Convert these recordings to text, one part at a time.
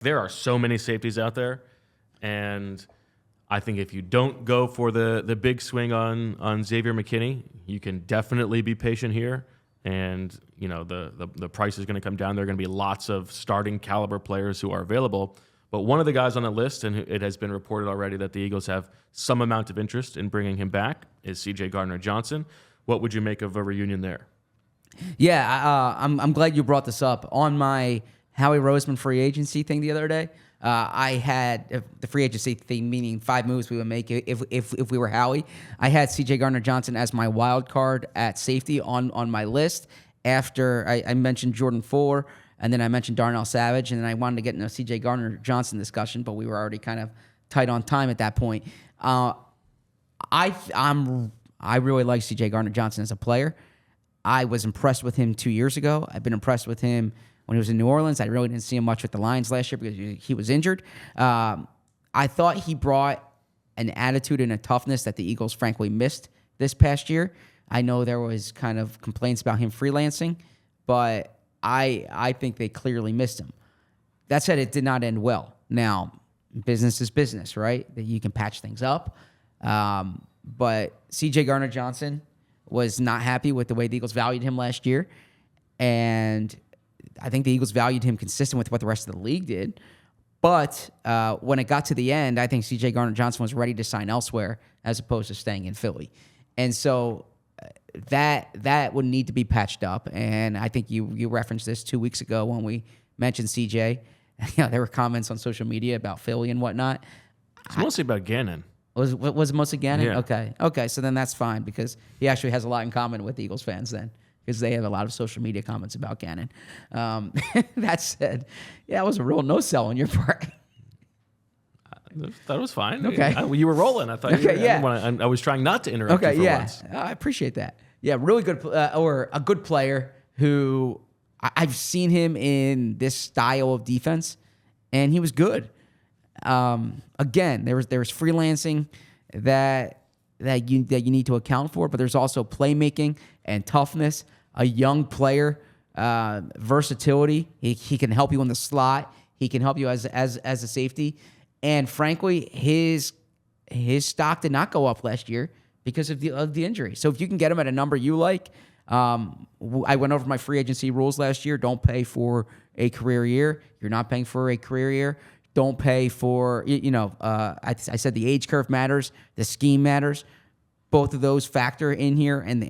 There are so many safeties out there, and I think if you don't go for the big swing on Xavier McKinney, you can definitely be patient here. And the price is going to come down. There are going to be lots of starting caliber players who are available. But one of the guys on the list, and it has been reported already that the Eagles have some amount of interest in bringing him back, is C.J. Gardner-Johnson. What would you make of a reunion there? Yeah, I'm glad you brought this up. On my Howie Roseman free agency thing the other day, I had the free agency thing, meaning 5 moves we would make if we were Howie. I had C.J. Gardner-Johnson as my wild card at safety on my list. After I mentioned Jordan Fuller, and then I mentioned Darnell Savage, and then I wanted to get in a C.J. Gardner-Johnson discussion, but we were already kind of tight on time at that point. I really like C.J. Gardner-Johnson as a player. I was impressed with him 2 years ago. I've been impressed with him when he was in New Orleans. I really didn't see him much with the Lions last year because he was injured. I thought he brought an attitude and a toughness that the Eagles frankly missed this past year. I know there was kind of complaints about him freelancing, but I think they clearly missed him. That said, it did not end well. Now, business is business, right? That you can patch things up. But C.J. Gardner-Johnson was not happy with the way the Eagles valued him last year. And I think the Eagles valued him consistent with what the rest of the league did. But when it got to the end, I think C.J. Gardner-Johnson was ready to sign elsewhere as opposed to staying in Philly. And so that would need to be patched up. And I think you referenced this 2 weeks ago when we mentioned C.J. There were comments on social media about Philly and whatnot. It's mostly about Gannon. Was it mostly Gannon? Yeah. Okay, so then that's fine because he actually has a lot in common with the Eagles fans then because they have a lot of social media comments about Gannon. That said, yeah, it was a real no-sell on your part. That was fine. Okay. You were rolling. I thought I was trying not to interrupt you for once. I appreciate that. Yeah, really good, or a good player who I've seen him in this style of defense, and he was good. Again, there was freelancing that you need to account for, but there's also playmaking and toughness. A young player, versatility. He can help you in the slot. He can help you as a safety. And frankly, his stock did not go up last year because of the injury. So if you can get him at a number you like, I went over my free agency rules last year. Don't pay for a career year. You're not paying for a career year. Don't pay for, I said the age curve matters, the scheme matters. Both of those factor in here, and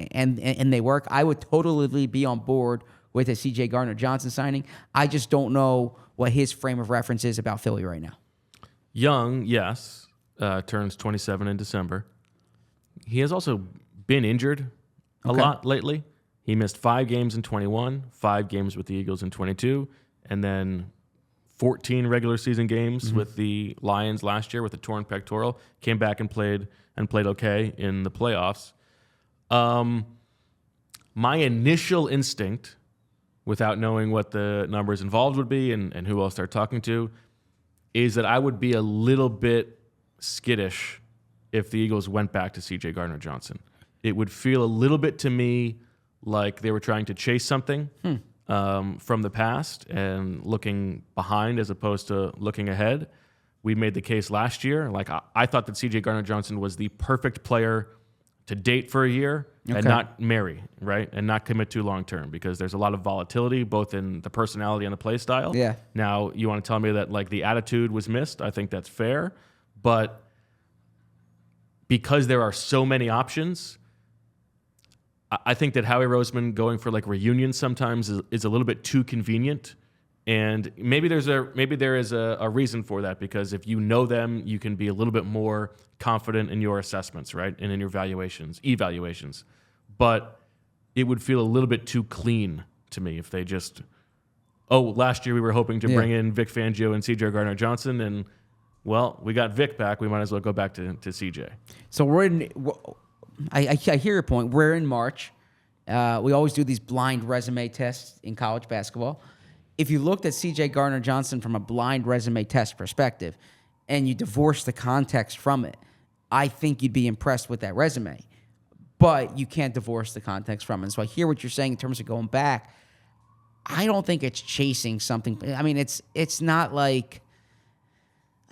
they work. I would totally be on board with a C.J. Gardner-Johnson signing. I just don't know what his frame of reference is about Philly right now. Young, yes, turns 27 in December. He has also been injured a lot lately. He missed 5 games in 21, 5 games with the Eagles in 22, and then 14 regular season games with the Lions last year with a torn pectoral. Came back and played okay in the playoffs. My initial instinct, without knowing what the numbers involved would be and who I'll start talking to, is that I would be a little bit skittish if the Eagles went back to C.J. Gardner-Johnson. It would feel a little bit to me like they were trying to chase something from the past and looking behind as opposed to looking ahead. We made the case last year. Like I thought that C.J. Gardner-Johnson was the perfect player to date for a year and not marry, right? And not commit to long term because there's a lot of volatility both in the personality and the play style. Yeah. Now, you want to tell me that like the attitude was missed? I think that's fair. But because there are so many options, I think that Howie Roseman going for like reunions sometimes is a little bit too convenient. And maybe there is a reason for that because if you know them, you can be a little bit more confident in your assessments, right? And in your evaluations. But it would feel a little bit too clean to me if they just, last year we were hoping to bring in Vic Fangio and C.J. Gardner-Johnson, and well, we got Vic back. We might as well go back to C.J. So I hear your point. We're in March. We always do these blind resume tests in college basketball. If you looked at C.J. Gardner-Johnson from a blind resume test perspective and you divorce the context from it, I think you'd be impressed with that resume. But you can't divorce the context from it. So I hear what you're saying in terms of going back. I don't think it's chasing something. I mean, it's not like.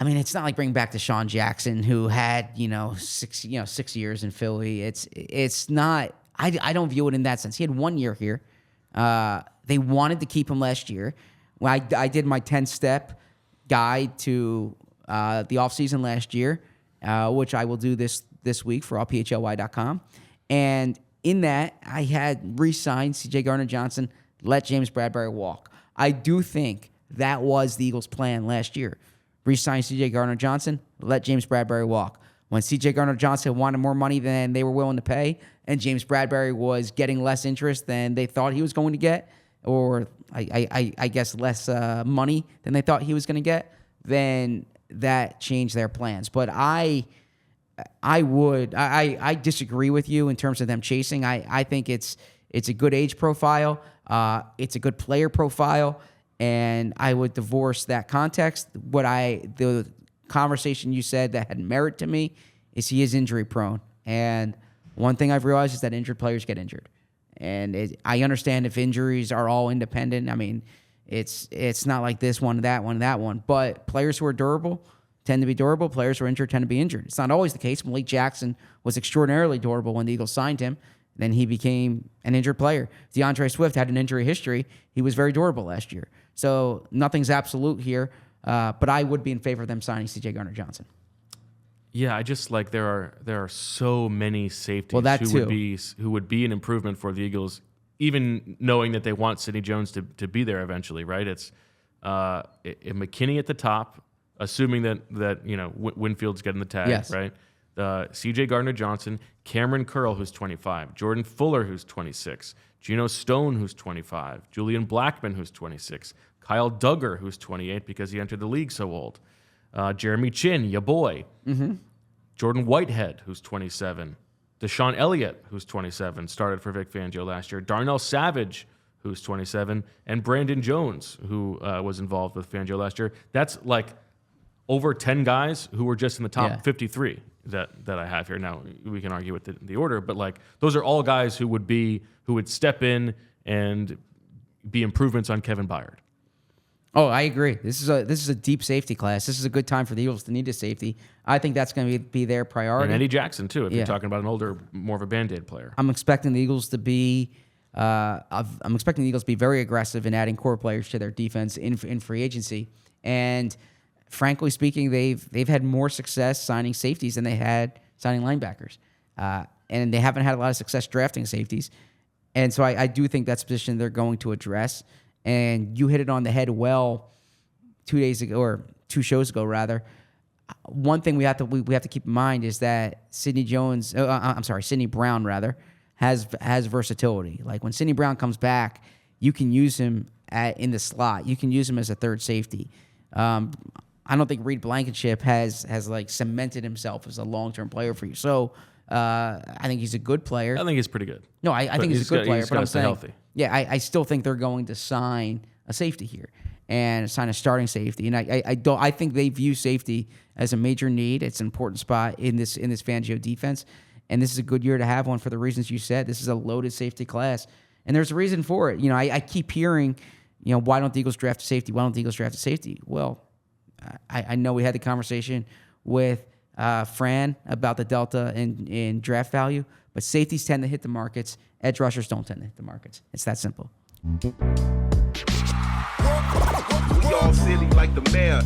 I mean, it's not like bringing back Deshaun Jackson, who had 6 years in Philly. It's not. I don't view it in that sense. He had 1 year here. They wanted to keep him last year. When I did my 10-step guide to the offseason last year, which I will do this week for allphly.com. And in that, I had re-signed C.J. Gardner-Johnson, let James Bradberry walk. I do think that was the Eagles' plan last year. Re-sign C.J. Gardner-Johnson, let James Bradberry walk. When C.J. Gardner-Johnson wanted more money than they were willing to pay, and James Bradberry was getting less interest than they thought he was going to get, or I guess less money than they thought he was going to get, then that changed their plans. But I disagree with you in terms of them chasing. I think it's a good age profile. It's a good player profile. And I would divorce that context. The conversation you said that had merit to me is he is injury prone. And one thing I've realized is that injured players get injured. And I understand if injuries are all independent. I mean, it's not like this one, that one, that one. But players who are durable tend to be durable. Players who are injured tend to be injured. It's not always the case. Malik Jackson was extraordinarily durable when the Eagles signed him. Then he became an injured player. DeAndre Swift had an injury history. He was very durable last year. So nothing's absolute here, but I would be in favor of them signing C.J. Gardner-Johnson. Yeah, I just like there are so many safeties who would be an improvement for the Eagles, even knowing that they want Sidney Jones to be there eventually, right? It's McKinney at the top, assuming that Winfield's getting the tag, yes. Right? C.J. Gardner-Johnson, Cameron Curl, who's 25, Jordan Fuller, who's 26, Geno Stone, who's 25, Julian Blackmon, who's 26, Kyle Duggar, who's 28 because he entered the league so old, Jeremy Chin, ya boy, Jordan Whitehead, who's 27, Deshaun Elliott, who's 27, started for Vic Fangio last year, Darnell Savage, who's 27, and Brandon Jones, who was involved with Fangio last year. That's like over 10 guys who were just in the top 53 that I have here. Now, we can argue with the order, but like those are all guys who would step in and be improvements on Kevin Byard. Oh, I agree. This is a deep safety class. This is a good time for the Eagles to need a safety. I think that's going to be their priority. And Eddie Jackson, too, if you're talking about an older, more of a Band-Aid player. I'm expecting the Eagles to be very aggressive in adding core players to their defense in free agency. And frankly speaking, they've had more success signing safeties than they had signing linebackers. And they haven't had a lot of success drafting safeties. And so I do think that's a position they're going to address. And you hit it on the head well 2 days ago, or 2 shows ago, rather. One thing we have to keep in mind is that Sidney Brown, rather, has versatility. Like when Sidney Brown comes back, you can use him in the slot. You can use him as a third safety. I don't think Reed Blankenship has like cemented himself as a long-term player for you. So I think he's a good player. I think he's pretty good. No, I think he's a good player. He's but I'm stay saying, healthy. Yeah, I still think they're going to sign a safety here and sign a starting safety. And I think they view safety as a major need. It's an important spot in this Fangio defense. And this is a good year to have one for the reasons you said. This is a loaded safety class. And there's a reason for it. I keep hearing, why don't the Eagles draft a safety? Why don't the Eagles draft a safety? Well, I know we had the conversation with Fran about the delta in draft value, but safeties tend to hit the markets. Edge rushers don't tend to hit the markets. It's that simple. We all silly like the mayor.